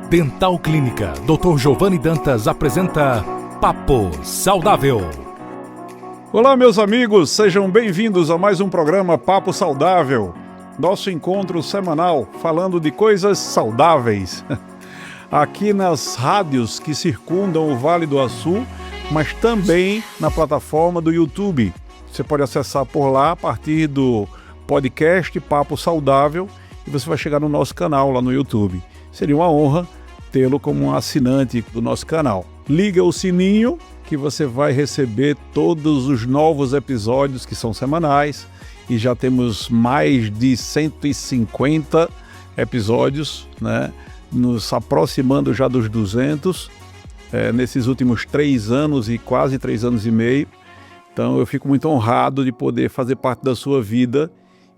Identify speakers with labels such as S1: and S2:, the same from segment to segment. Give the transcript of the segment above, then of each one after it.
S1: Dental Clínica Dr. Giovanni Dantas apresenta Papo Saudável.
S2: Olá, meus amigos, sejam bem-vindos a mais um programa Papo Saudável, nosso encontro semanal falando de coisas saudáveis. Aqui nas rádios que circundam o Vale do Açu, mas também na plataforma do YouTube. Você pode acessar por lá a partir do podcast Papo Saudável e você vai chegar no nosso canal lá no YouTube. Seria uma honra tê-lo como um assinante do nosso canal. Liga o sininho que você vai receber todos os novos episódios que são semanais e já temos mais de 150 episódios, né? Nos aproximando já dos 200 nesses últimos 3 anos e quase 3 anos e meio. Então eu fico muito honrado de poder fazer parte da sua vida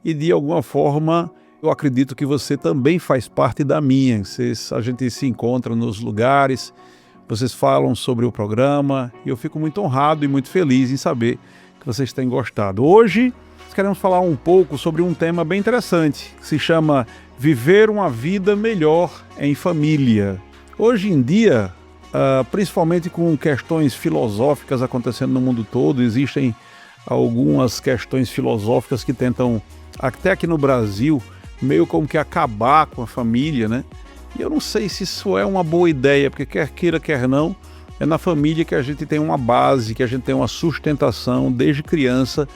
S2: e de alguma forma eu acredito que você também faz parte da minha. A gente se encontra nos lugares, vocês falam sobre o programa e eu fico muito honrado e muito feliz em saber que vocês têm gostado. Hoje queremos falar um pouco sobre um tema bem interessante, que se chama Viver uma Vida Melhor em Família. Hoje em dia, principalmente com questões filosóficas acontecendo no mundo todo, existem algumas questões filosóficas que tentam, até aqui no Brasil, meio como que acabar com a família, né? E eu não sei se isso é uma boa ideia, porque quer queira, quer não, é na família que a gente tem uma base, que a gente tem uma sustentação desde criança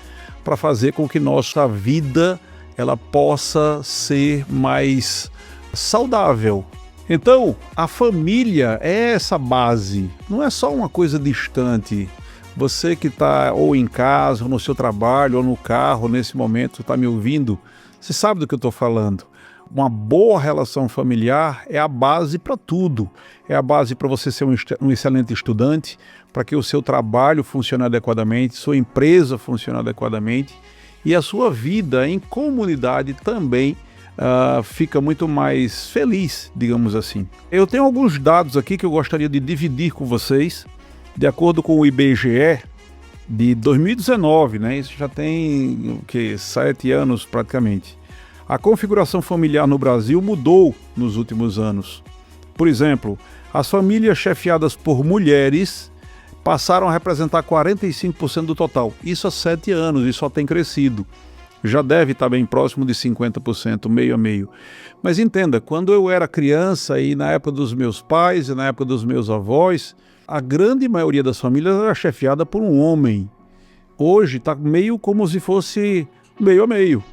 S2: para fazer com que nossa vida ela possa ser mais saudável. Então, a família é essa base, não é só uma coisa distante. Você que está ou em casa, ou no seu trabalho, ou no carro, nesse momento, está me ouvindo, você sabe do que eu estou falando. Uma boa relação familiar é a base para tudo. É a base para você ser um excelente estudante, para que o seu trabalho funcione adequadamente, sua empresa funcione adequadamente e a sua vida em comunidade também fica muito mais feliz, digamos assim. Eu tenho alguns dados aqui que eu gostaria de dividir com vocês. De acordo com o IBGE de 2019, né? Isso já tem 7 anos praticamente. A configuração familiar no Brasil mudou nos últimos anos. Por exemplo, as famílias chefiadas por mulheres passaram a representar 45% do total. Isso há 7 anos e só tem crescido. Já deve estar bem próximo de 50%, meio a meio. Mas entenda, quando eu era criança e na época dos meus pais e na época dos meus avós, a grande maioria das famílias era chefiada por um homem. Hoje está meio como se fosse meio a meio.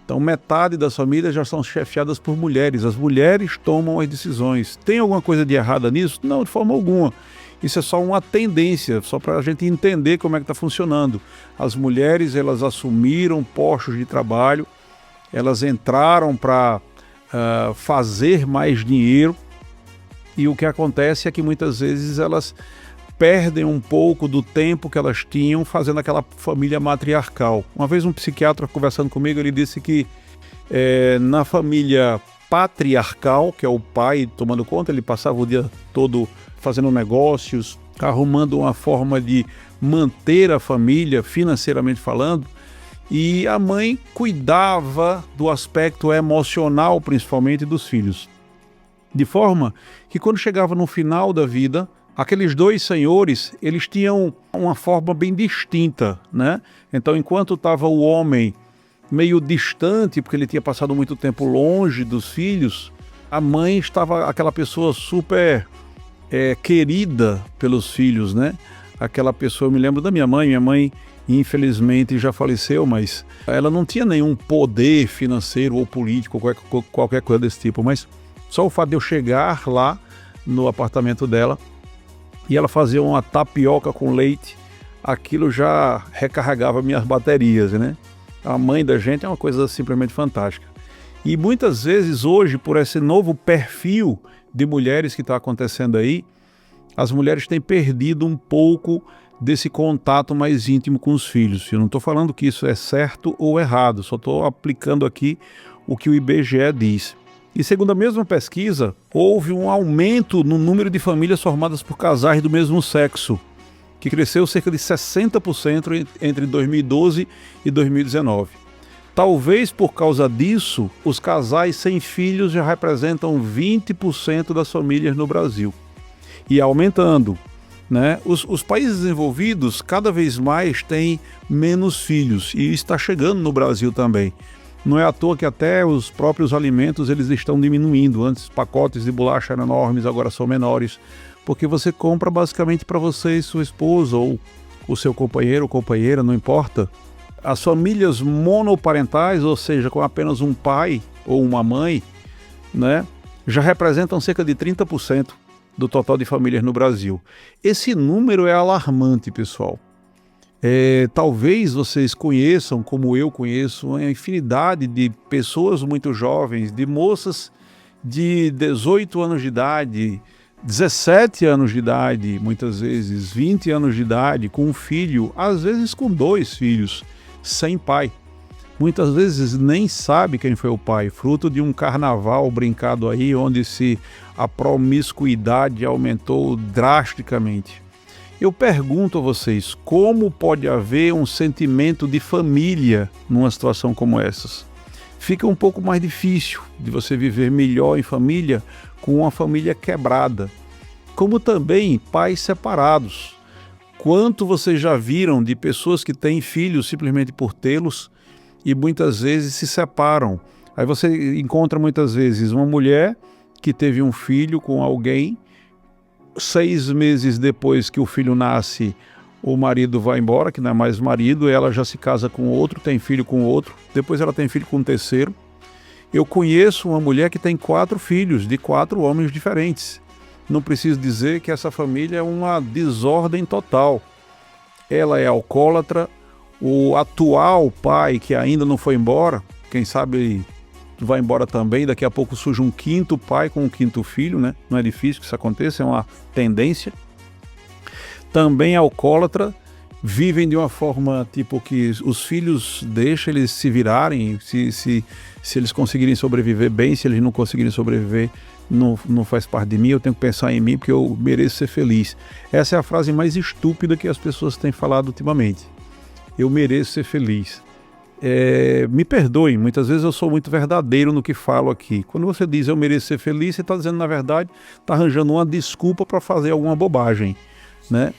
S2: Então metade das famílias já são chefiadas por mulheres. As mulheres tomam as decisões. Tem alguma coisa de errada nisso? Não, de forma alguma. Isso é só uma tendência, só para a gente entender como é que está funcionando. As mulheres, elas assumiram postos de trabalho, elas entraram para fazer mais dinheiro e o que acontece é que muitas vezes elas perdem um pouco do tempo que elas tinham fazendo aquela família matriarcal. Uma vez um psiquiatra conversando comigo, ele disse que na família patriarcal, que é o pai tomando conta, ele passava o dia todo fazendo negócios, arrumando uma forma de manter a família financeiramente falando, e a mãe cuidava do aspecto emocional, principalmente dos filhos. De forma que quando chegava no final da vida, aqueles dois senhores, eles tinham uma forma bem distinta, né? Então, enquanto estava o homem meio distante, porque ele tinha passado muito tempo longe dos filhos, a mãe estava aquela pessoa super querida pelos filhos, né? Aquela pessoa, eu me lembro da minha mãe infelizmente já faleceu, mas ela não tinha nenhum poder financeiro ou político, qualquer coisa desse tipo, mas só o fato de eu chegar lá no apartamento dela e ela fazia uma tapioca com leite, aquilo já recarregava minhas baterias, né? A mãe da gente é uma coisa simplesmente fantástica. E muitas vezes hoje, por esse novo perfil de mulheres que está acontecendo aí, as mulheres têm perdido um pouco desse contato mais íntimo com os filhos. Eu não estou falando que isso é certo ou errado, só estou aplicando aqui o que o IBGE diz. E segundo a mesma pesquisa, houve um aumento no número de famílias formadas por casais do mesmo sexo, que cresceu cerca de 60% entre 2012 e 2019. Talvez por causa disso, os casais sem filhos já representam 20% das famílias no Brasil. E aumentando, né? Os países desenvolvidos cada vez mais têm menos filhos, e isso está chegando no Brasil também. Não é à toa que até os próprios alimentos eles estão diminuindo. Antes pacotes de bolacha eram enormes, agora são menores, porque você compra basicamente para você e sua esposa, ou o seu companheiro ou companheira, não importa. As famílias monoparentais, ou seja, com apenas um pai ou uma mãe, né, já representam cerca de 30% do total de famílias no Brasil. Esse número é alarmante, pessoal. Talvez vocês conheçam, como eu conheço, uma infinidade de pessoas muito jovens, de moças de 18 anos de idade, 17 anos de idade, muitas vezes 20 anos de idade, com um filho, às vezes com 2 filhos, sem pai. Muitas vezes nem sabe quem foi o pai, fruto de um carnaval brincado aí, onde a promiscuidade aumentou drasticamente. Eu pergunto a vocês, como pode haver um sentimento de família numa situação como essas? Fica um pouco mais difícil de você viver melhor em família com uma família quebrada, como também pais separados. Quanto vocês já viram de pessoas que têm filhos simplesmente por tê-los e muitas vezes se separam? Aí você encontra muitas vezes uma mulher que teve um filho com alguém, 6 meses depois que o filho nasce, o marido vai embora, que não é mais marido, ela já se casa com outro, tem filho com outro, depois ela tem filho com um terceiro. Eu conheço uma mulher que tem 4 filhos, de 4 homens diferentes. Não preciso dizer que essa família é uma desordem total. Ela é alcoólatra, o atual pai, que ainda não foi embora, quem sabe vai embora também, daqui a pouco surge um 5º pai com um 5º filho, né? Não é difícil que isso aconteça, é uma tendência. Também alcoólatra, vivem de uma forma tipo que os filhos deixam eles se virarem, se eles conseguirem sobreviver bem, se eles não conseguirem sobreviver, não faz parte de mim, eu tenho que pensar em mim porque eu mereço ser feliz. Essa é a frase mais estúpida que as pessoas têm falado ultimamente. Eu mereço ser feliz. Me perdoem, muitas vezes eu sou muito verdadeiro no que falo aqui. Quando você diz eu mereço ser feliz, você está dizendo, na verdade, está arranjando uma desculpa para fazer alguma bobagem, né?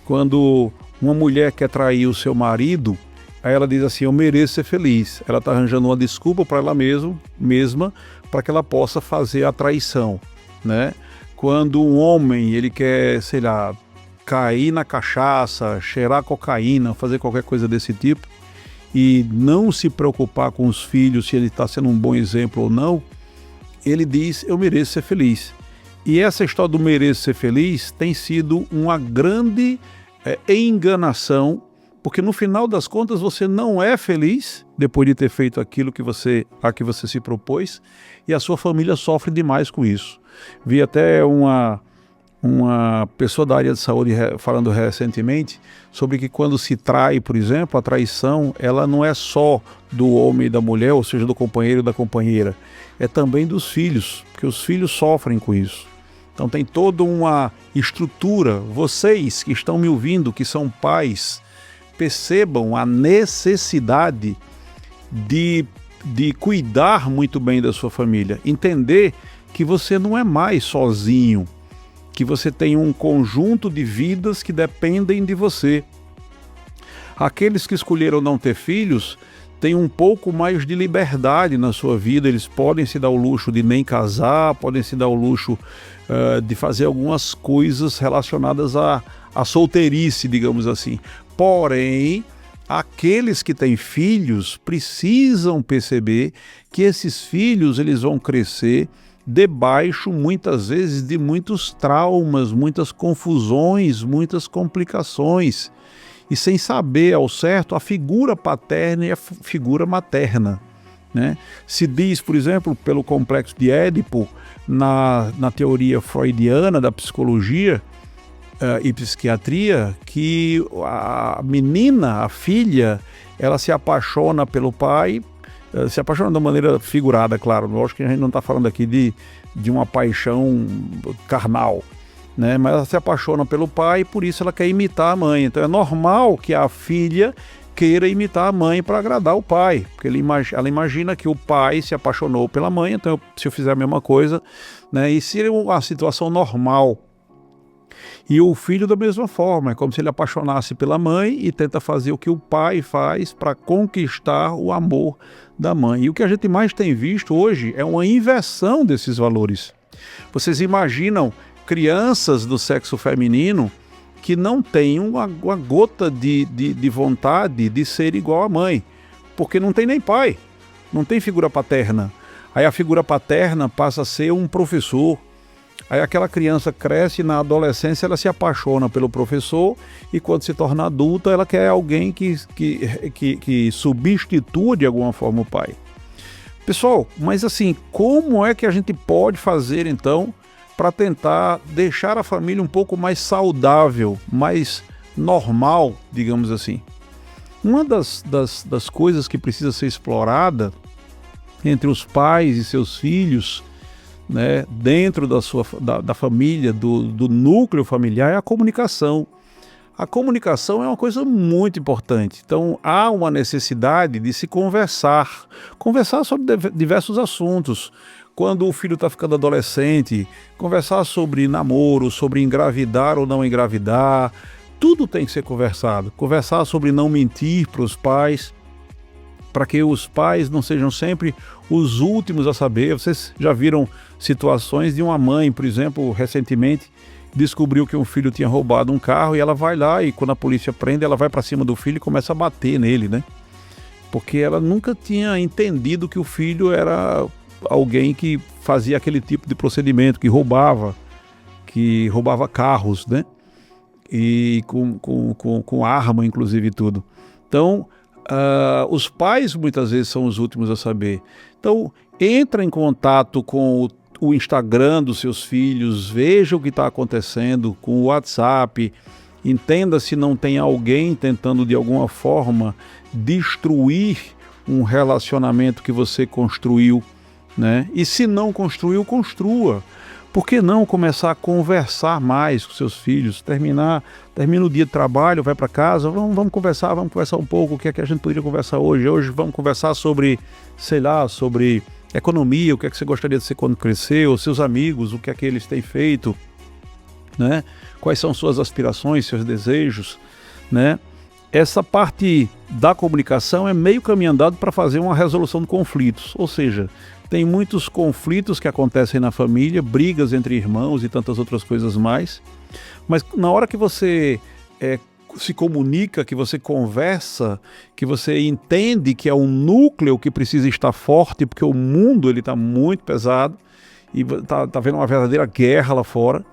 S2: Quando uma mulher quer trair o seu marido, aí ela diz assim, eu mereço ser feliz. Ela está arranjando uma desculpa para ela mesma para que ela possa fazer a traição, né? Quando um homem, ele quer, sei lá, cair na cachaça, cheirar cocaína, fazer qualquer coisa desse tipo, e não se preocupar com os filhos, se ele está sendo um bom exemplo ou não, ele diz, eu mereço ser feliz. E essa história do mereço ser feliz tem sido uma grande enganação, porque no final das contas você não é feliz depois de ter feito aquilo que você se propôs, e a sua família sofre demais com isso. Vi até uma pessoa da área de saúde falando recentemente sobre que quando se trai, por exemplo, a traição, ela não é só do homem e da mulher, ou seja, do companheiro e da companheira, é também dos filhos, porque os filhos sofrem com isso. Então tem toda uma estrutura. Vocês que estão me ouvindo, que são pais, percebam a necessidade de cuidar muito bem da sua família, entender que você não é mais sozinho, que você tem um conjunto de vidas que dependem de você. Aqueles que escolheram não ter filhos têm um pouco mais de liberdade na sua vida, eles podem se dar o luxo de nem casar, podem se dar o luxo de fazer algumas coisas relacionadas à solteirice, digamos assim. Porém, aqueles que têm filhos precisam perceber que esses filhos eles vão crescer debaixo, muitas vezes, de muitos traumas, muitas confusões, muitas complicações, e sem saber ao certo a figura paterna e a figura materna, né? Se diz, por exemplo, pelo complexo de Édipo, na teoria freudiana da psicologia e psiquiatria, que a menina, a filha, ela se apaixona pelo pai, se apaixona de uma maneira figurada, claro. Lógico que a gente não está falando aqui de uma paixão carnal, né? Mas ela se apaixona pelo pai e por isso ela quer imitar a mãe. Então é normal que a filha queira imitar a mãe para agradar o pai, porque ela imagina que o pai se apaixonou pela mãe, então se eu fizer a mesma coisa, né, e se é uma situação normal, e o filho da mesma forma, é como se ele apaixonasse pela mãe e tenta fazer o que o pai faz para conquistar o amor da mãe. E o que a gente mais tem visto hoje é uma inversão desses valores. Vocês imaginam crianças do sexo feminino que não têm uma gota de vontade de ser igual à mãe, porque não tem nem pai, não tem figura paterna. Aí a figura paterna passa a ser um professor. Aí aquela criança cresce, na adolescência ela se apaixona pelo professor e quando se torna adulta ela quer alguém que substitua de alguma forma o pai. Pessoal, mas assim, como é que a gente pode fazer então para tentar deixar a família um pouco mais saudável, mais normal, digamos assim? Uma das coisas que precisa ser explorada entre os pais e seus filhos, né, dentro da família, do núcleo familiar, é a comunicação. A comunicação é uma coisa muito importante. Então, há uma necessidade de se conversar sobre diversos assuntos. Quando o filho está ficando adolescente, conversar sobre namoro, sobre engravidar ou não engravidar, tudo tem que ser conversado. Conversar sobre não mentir para os pais, para que os pais não sejam sempre os últimos a saber. Vocês já viram situações de uma mãe, por exemplo, recentemente, descobriu que um filho tinha roubado um carro e ela vai lá e quando a polícia prende, ela vai para cima do filho e começa a bater nele, né? Porque ela nunca tinha entendido que o filho era alguém que fazia aquele tipo de procedimento, que roubava carros, né? E com arma, inclusive, e tudo. Então, os pais muitas vezes são os últimos a saber. Então, entra em contato com o Instagram dos seus filhos, veja o que está acontecendo com o WhatsApp, entenda se não tem alguém tentando de alguma forma destruir um relacionamento que você construiu, né? E se não construiu, construa. Por que não começar a conversar mais com seus filhos? Termina o dia de trabalho, vai para casa, vamos conversar um pouco, o que é que a gente poderia conversar hoje? Hoje vamos conversar sobre, sobre economia, o que é que você gostaria de ser quando crescer, os seus amigos, o que é que eles têm feito, né? Quais são suas aspirações, seus desejos, né? Essa parte da comunicação é meio caminho andado para fazer uma resolução de conflitos, ou seja, tem muitos conflitos que acontecem na família, brigas entre irmãos e tantas outras coisas mais, mas na hora que você se comunica, que você conversa, que você entende que é um núcleo que precisa estar forte, porque o mundo está muito pesado e está havendo uma verdadeira guerra lá fora.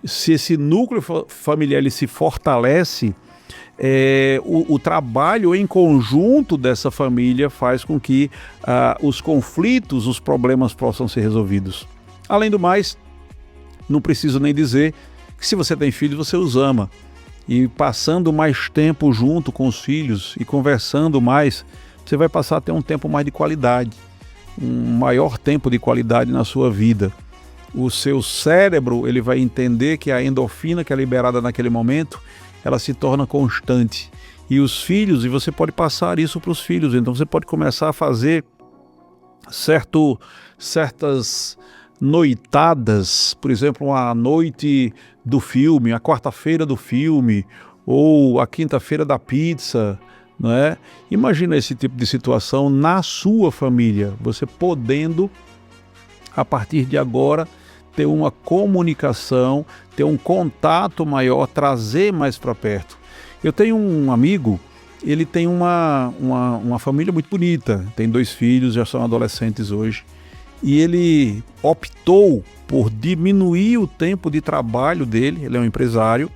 S2: Se esse núcleo familiar ele se fortalece, o trabalho em conjunto dessa família faz com que os conflitos, os problemas possam ser resolvidos. Além do mais, não preciso nem dizer que se você tem filhos, você os ama. E passando mais tempo junto com os filhos e conversando mais, você vai passar a ter um tempo mais de qualidade, um maior tempo de qualidade na sua vida. O seu cérebro ele vai entender que a endorfina que é liberada naquele momento, ela se torna constante. E os filhos, e você pode passar isso para os filhos, então você pode começar a fazer certas noitadas, por exemplo, a noite do filme, a quarta-feira do filme, ou a quinta-feira da pizza, não é? Imagina esse tipo de situação na sua família, você podendo, a partir de agora, ter uma comunicação, ter um contato maior, trazer mais para perto. Eu tenho um amigo, ele tem uma família muito bonita, tem 2 filhos, já são adolescentes hoje, e ele optou por diminuir o tempo de trabalho dele, ele é um empresário,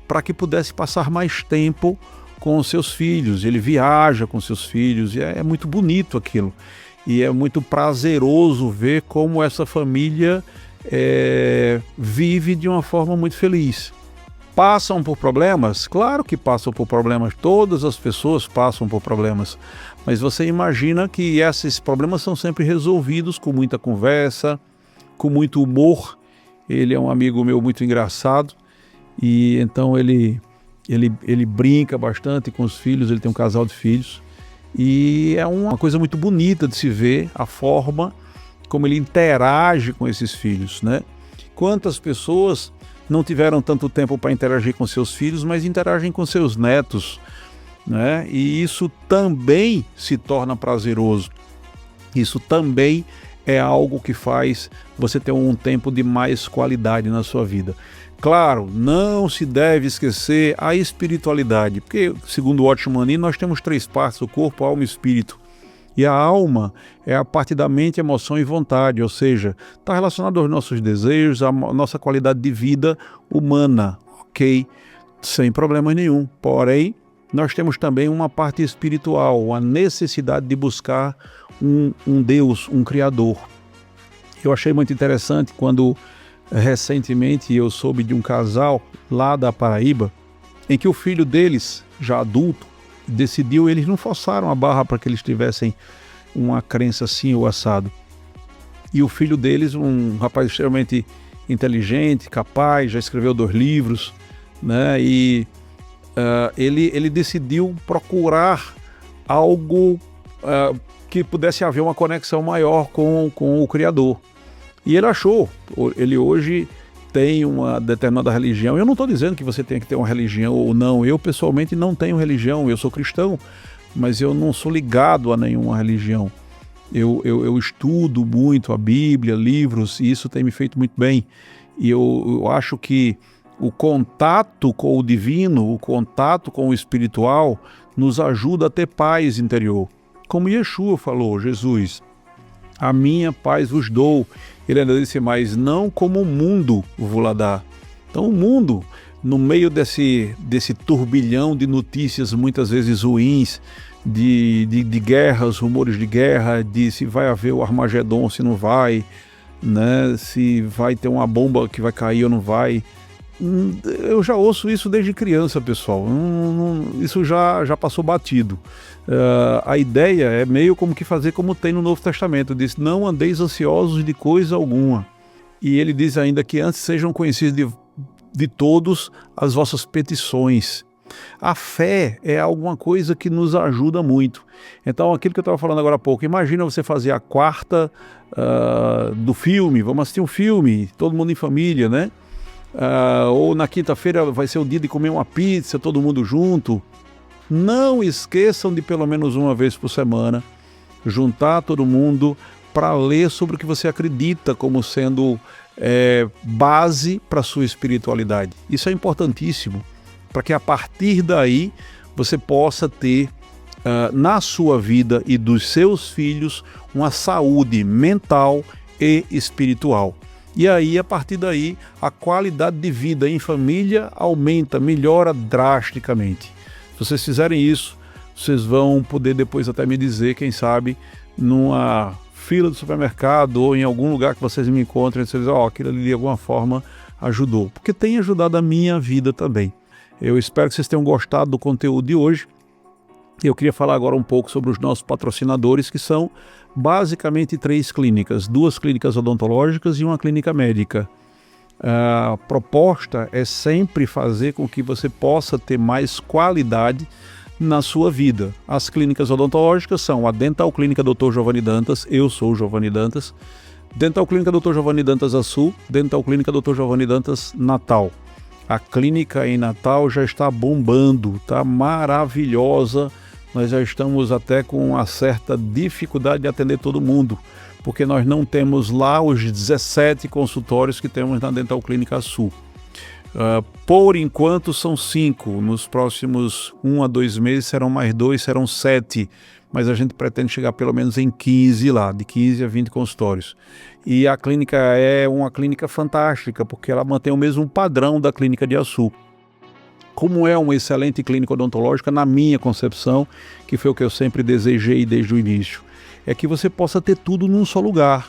S2: para que pudesse passar mais tempo com os seus filhos. Ele viaja com seus filhos, e é muito bonito aquilo. E é muito prazeroso ver como essa família vive de uma forma muito feliz. Passam por problemas? Claro que passam por problemas, todas as pessoas passam por problemas, mas você imagina que esses problemas são sempre resolvidos com muita conversa, com muito humor. Ele é um amigo meu muito engraçado e então ele Ele brinca bastante com os filhos, ele tem um casal de filhos, e é uma coisa muito bonita de se ver a forma como ele interage com esses filhos, né? Quantas pessoas não tiveram tanto tempo para interagir com seus filhos, mas interagem com seus netos, né? E isso também se torna prazeroso. Isso também é algo que faz você ter um tempo de mais qualidade na sua vida. Claro, não se deve esquecer a espiritualidade, porque, segundo o Watchman, nós temos 3 partes, o corpo, a alma e o espírito. E a alma é a parte da mente, emoção e vontade, ou seja, está relacionado aos nossos desejos, à nossa qualidade de vida humana, ok? Sem problema nenhum. Porém, nós temos também uma parte espiritual, a necessidade de buscar um Deus, um Criador. Eu achei muito interessante quando recentemente eu soube de um casal lá da Paraíba, em que o filho deles, já adulto, decidiu, eles não forçaram a barra para que eles tivessem uma crença assim ou assado. E o filho deles, um rapaz extremamente inteligente, capaz, já escreveu 2 livros, né? E ele decidiu procurar algo que pudesse haver uma conexão maior com o Criador. E ele achou. Ele hoje tem uma determinada religião. Eu não estou dizendo que você tenha que ter uma religião ou não. Eu, pessoalmente, não tenho religião. Eu sou cristão, mas eu não sou ligado a nenhuma religião. Eu estudo muito a Bíblia, livros, e isso tem me feito muito bem. E eu acho que o contato com o divino, o contato com o espiritual, nos ajuda a ter paz interior. Como Yeshua falou, Jesus, a minha paz vos dou. Ele ainda disse mais, não como o mundo vos lá dá. Então o mundo, no meio desse turbilhão de notícias muitas vezes ruins, de guerras, rumores de guerra, de se vai haver o Armagedon, se não vai, né? Se vai ter uma bomba que vai cair ou não vai. Eu já ouço isso desde criança, pessoal. Isso já passou batido. A ideia é meio como que fazer como tem no Novo Testamento. Diz, não andeis ansiosos de coisa alguma. E ele diz ainda que antes sejam conhecidos de todos as vossas petições. A fé é alguma coisa que nos ajuda muito. Então, aquilo que eu estava falando agora há pouco, imagina você fazer a quarta do filme, vamos assistir um filme, todo mundo em família, né? Ou na quinta-feira vai ser o dia de comer uma pizza, todo mundo junto. Não esqueçam de pelo menos uma vez por semana juntar todo mundo para ler sobre o que você acredita como sendo base para a sua espiritualidade. Isso é importantíssimo, para que a partir daí você possa ter na sua vida e dos seus filhos uma saúde mental e espiritual. E aí, a partir daí, a qualidade de vida em família aumenta, melhora drasticamente. Se vocês fizerem isso, vocês vão poder depois até me dizer, quem sabe, numa fila do supermercado ou em algum lugar que vocês me encontrem, vocês dizem, aquilo ali de alguma forma ajudou. Porque tem ajudado a minha vida também. Eu espero que vocês tenham gostado do conteúdo de hoje. Eu queria falar agora um pouco sobre os nossos patrocinadores, que são basicamente 3 clínicas, 2 clínicas odontológicas e uma clínica médica. A proposta é sempre fazer com que você possa ter mais qualidade na sua vida. As clínicas odontológicas são a Dental Clínica Dr. Giovanni Dantas, eu sou o Giovanni Dantas, Dental Clínica Dr. Giovanni Dantas Açu, Dental Clínica Dr. Giovanni Dantas Natal. A clínica em Natal já está bombando, está maravilhosa. Nós já estamos até com uma certa dificuldade de atender todo mundo, porque nós não temos lá os 17 consultórios que temos na Dental Clínica Sul. Por enquanto são 5, nos próximos 1 a 2 meses serão mais 2, serão 7, mas a gente pretende chegar pelo menos em 15 lá, de 15 a 20 consultórios. E a clínica é uma clínica fantástica, porque ela mantém o mesmo padrão da clínica de Açu. Como é uma excelente clínica odontológica, na minha concepção, que foi o que eu sempre desejei desde o início, é que você possa ter tudo num só lugar.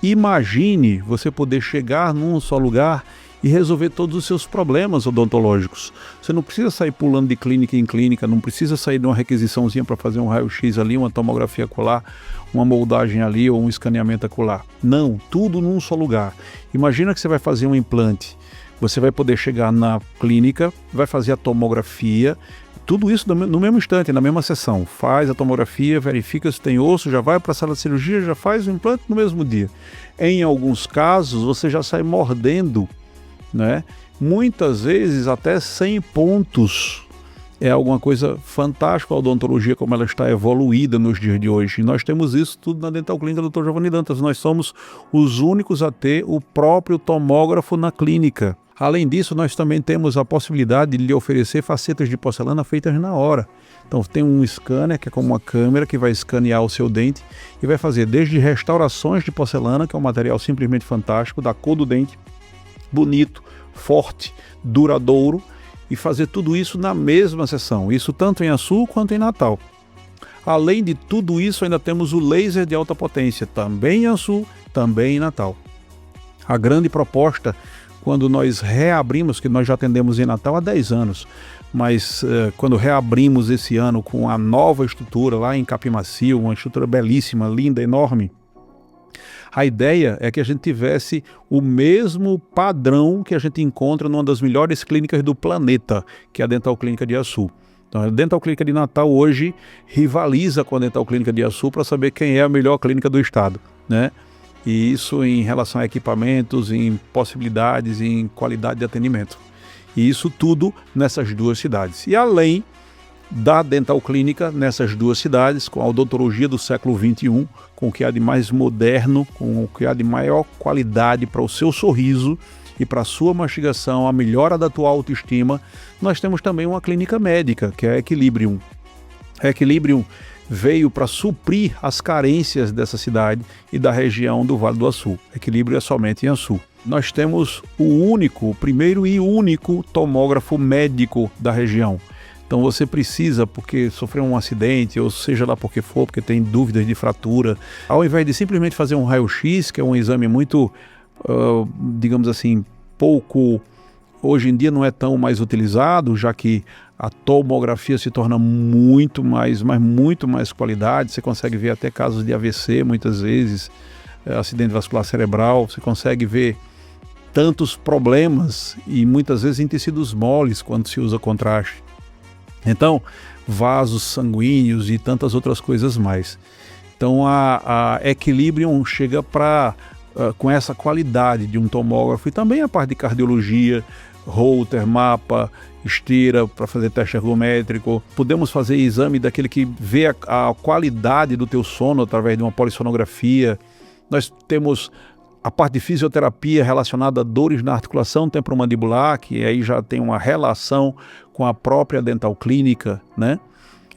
S2: Imagine você poder chegar num só lugar e resolver todos os seus problemas odontológicos. Você não precisa sair pulando de clínica em clínica, não precisa sair de uma requisiçãozinha para fazer um raio-x ali, uma tomografia ocular, uma moldagem ali ou um escaneamento ocular. Não, tudo num só lugar. Imagina que você vai fazer um implante. Você vai poder chegar na clínica, vai fazer a tomografia, tudo isso no mesmo instante, na mesma sessão. Faz a tomografia, verifica se tem osso, já vai para a sala de cirurgia, já faz o implante no mesmo dia. Em alguns casos, você já sai mordendo, né? Muitas vezes até 100 pontos. É alguma coisa fantástica a odontologia, como ela está evoluída nos dias de hoje. E nós temos isso tudo na Dental Clínica Dr. Giovanni Dantas. Nós somos os únicos a ter o próprio tomógrafo na clínica. Além disso, nós também temos a possibilidade de lhe oferecer facetas de porcelana feitas na hora. Então tem um scanner, que é como uma câmera, que vai escanear o seu dente e vai fazer desde restaurações de porcelana, que é um material simplesmente fantástico, da cor do dente, bonito, forte, duradouro, e fazer tudo isso na mesma sessão, isso tanto em Açu quanto em Natal. Além de tudo isso, ainda temos o laser de alta potência, também em Açu, também em Natal. A grande proposta, quando nós reabrimos, que nós já atendemos em Natal há 10 anos, mas quando reabrimos esse ano com a nova estrutura lá em Capim Macio, uma estrutura belíssima, linda, enorme, a ideia é que a gente tivesse o mesmo padrão que a gente encontra numa das melhores clínicas do planeta, que é a Dental Clínica de Açu. Então, a Dental Clínica de Natal hoje rivaliza com a Dental Clínica de Açu para saber quem é a melhor clínica do estado, né? E isso em relação a equipamentos, em possibilidades, em qualidade de atendimento. E isso tudo nessas duas cidades. E além da Dental Clínica nessas duas cidades, com a odontologia do século XXI, com o que há de mais moderno, com o que há de maior qualidade para o seu sorriso e para a sua mastigação, a melhora da tua autoestima, nós temos também uma clínica médica, que é a Equilibrium. A Equilibrium veio para suprir as carências dessa cidade e da região do Vale do Açu. Equilíbrio é somente em Açu. Nós temos o primeiro e único tomógrafo médico da região. Então você precisa, porque sofreu um acidente, ou seja lá por que for, porque tem dúvidas de fratura, ao invés de simplesmente fazer um raio-x, que é um exame muito, digamos assim, pouco, hoje em dia não é tão mais utilizado, já que a tomografia se torna muito mais qualidade, você consegue ver até casos de AVC muitas vezes, acidente vascular cerebral, você consegue ver tantos problemas e muitas vezes em tecidos moles quando se usa contraste. Então, vasos sanguíneos e tantas outras coisas mais. Então, a Equilibrium chega com essa qualidade de um tomógrafo e também a parte de cardiologia, Holter, mapa, esteira para fazer teste ergométrico. Podemos fazer exame daquele que vê a qualidade do teu sono através de uma polissonografia. Nós temos a parte de fisioterapia relacionada a dores na articulação temporomandibular, que aí já tem uma relação com a própria Dental Clínica, né?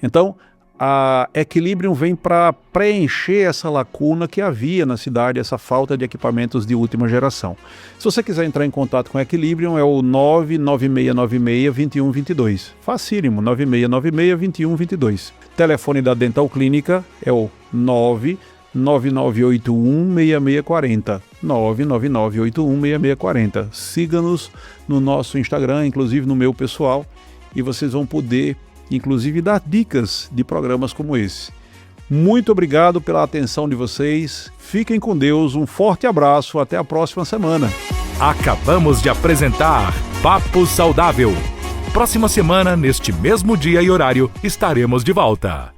S2: Então, a Equilibrium vem para preencher essa lacuna que havia na cidade, essa falta de equipamentos de última geração. Se você quiser entrar em contato com a Equilibrium, é o 99696-2122. Facílimo, 9696-2122. Telefone da Dental Clínica é o 99981-6640. 99981-6640. Siga-nos no nosso Instagram, inclusive no meu pessoal, e vocês vão poder, inclusive, dar dicas de programas como esse. Muito obrigado pela atenção de vocês. Fiquem com Deus, um forte abraço, até a próxima semana.
S1: Acabamos de apresentar Papo Saudável. Próxima semana, neste mesmo dia e horário, estaremos de volta.